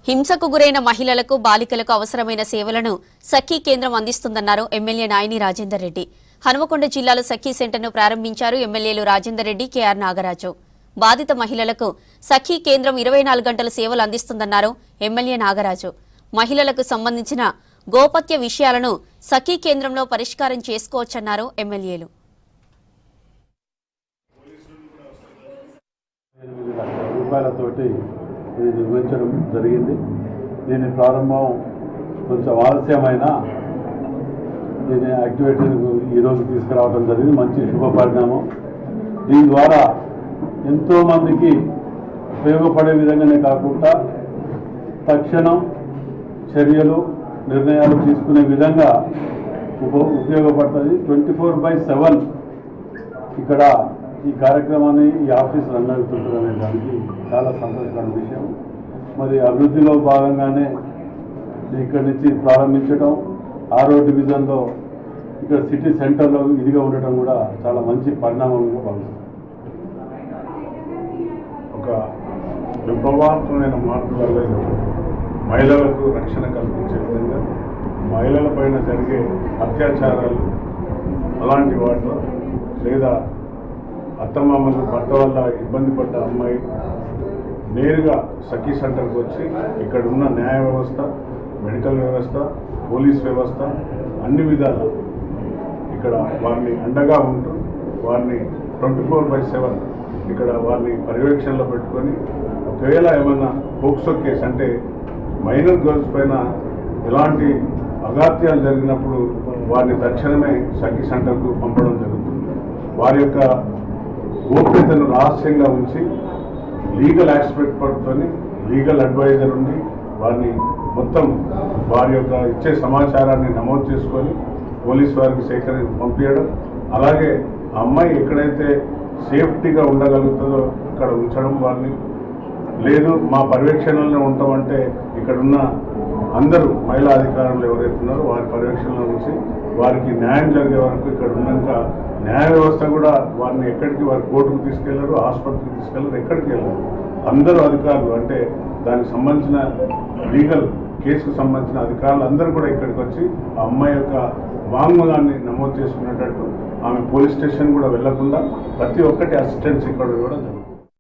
హింసకు గురైన మహిళలకు బాలికలకు అవసరమైన సేవలను సఖీ కేంద్రం అందిస్తుందన్నారు ఎమ్మెల్యే నాయని రాజేందర్ రెడ్డి. హనుమకొండ జిల్లాలో సఖీ సెంటర్ను ప్రారంభించారు ఎమ్మెల్యేలు రాజేందర్ రెడ్డి, కేఆర్ నాగరాజు. బాధిత మహిళలకు సఖీ కేంద్రం 24 గంటల సేవలు అందిస్తుందన్నారు ఎమ్మెల్యే నాగరాజు. మహిళలకు సంబంధించిన గోపత్య విషయాలను సఖీ కేంద్రంలో పరిష్కారం చేసుకోవచ్చన్నారు ఎమ్మెల్యేలు. ఇది నిర్మించడం జరిగింది. దీని ప్రారంభం కొంచెం ఆలస్యమైన దీని యాక్టివిటీలకు ఈరోజు తీసుకురావడం జరిగింది. మంచి శుభ పరిణామం. దీని ద్వారా ఎంతోమందికి ఉపయోగపడే విధంగానే కాకుండా తక్షణం చర్యలు నిర్ణయాలు తీసుకునే విధంగా ఉపయోగపడుతుంది. 24/7 ఇక్కడ ఈ కార్యక్రమాన్ని ఈ ఆఫీస్ రన్ అవుతుంటుందనే దానికి చాలా సంతోషకరమైన విషయం. మరి అభివృద్ధిలో భాగంగానే ఇక్కడి నుంచి ప్రారంభించడం, 6వ డివిజన్లో ఇక్కడ సిటీ సెంటర్లో ఇదిగా ఉండటం కూడా చాలా మంచి పరిణామంగా భావిస్తుంది. ఒక విప్లవాత్మకమైన మార్పులలో మహిళలకు రక్షణ కల్పించే విధంగా మహిళల పైన జరిగే అత్యాచారాలు అలాంటి వాటిలో లేదా అత్తమామలు భర్త వల్ల ఇబ్బంది పడ్డ అమ్మాయి నేరుగా సఖీ సెంటర్కి వచ్చి ఇక్కడ ఉన్న న్యాయ వ్యవస్థ, మెడికల్ వ్యవస్థ, పోలీస్ వ్యవస్థ అన్ని విధాల ఇక్కడ వారిని అండగా ఉంటూ వారిని 24/7 ఇక్కడ వారిని పర్యవేక్షణలో పెట్టుకొని ఒకవేళ ఏమన్నా పోక్సో కేసు అంటే మైనర్ గర్ల్స్ పైన ఎలాంటి అఘాత్యాలు జరిగినప్పుడు వారిని తక్షణమే సఖీ సెంటర్కు పంపడం జరుగుతుంది. వారి యొక్క గోప్యతను రహస్యంగా ఉంచి లీగల్ ఆస్పెక్ట్ పడుకొని లీగల్ అడ్వైజర్ ఉండి వారిని మొత్తం వారి యొక్క ఇచ్చే సమాచారాన్ని నమోదు చేసుకొని పోలీస్ వారికి పంపించడం, అలాగే ఆ అమ్మాయి ఎక్కడైతే సేఫ్టీగా ఉండగలుగుతుందో అక్కడ ఉంచడం, వారిని లేదు మా పర్యవేక్షణలో ఉంటామంటే ఇక్కడున్న అందరూ మహిళా అధికారులు ఎవరైతే ఉన్నారో వారి పర్యవేక్షణలో ఉంచి వారికి న్యాయం జరిగే వరకు ఇక్కడ ఉన్నాక న్యాయ వ్యవస్థ కూడా వారిని ఎక్కడికి వారి కోర్టుకు తీసుకెళ్లరు, ఆసుపత్రికి తీసుకెళ్లరు, ఎక్కడికి వెళ్ళరు. అందరూ అధికారులు అంటే దానికి సంబంధించిన లీగల్ కేసుకు సంబంధించిన అధికారులు అందరూ కూడా ఇక్కడికి వచ్చి ఆ అమ్మాయి యొక్క వాంగ్మూలాన్ని నమోదు చేసుకునేటట్టు ఆమె పోలీస్ స్టేషన్ కూడా వెళ్లకుండా ప్రతి ఒక్కటి అసిస్టెన్స్ ఇక్కడ కూడా జరుగుతుంది.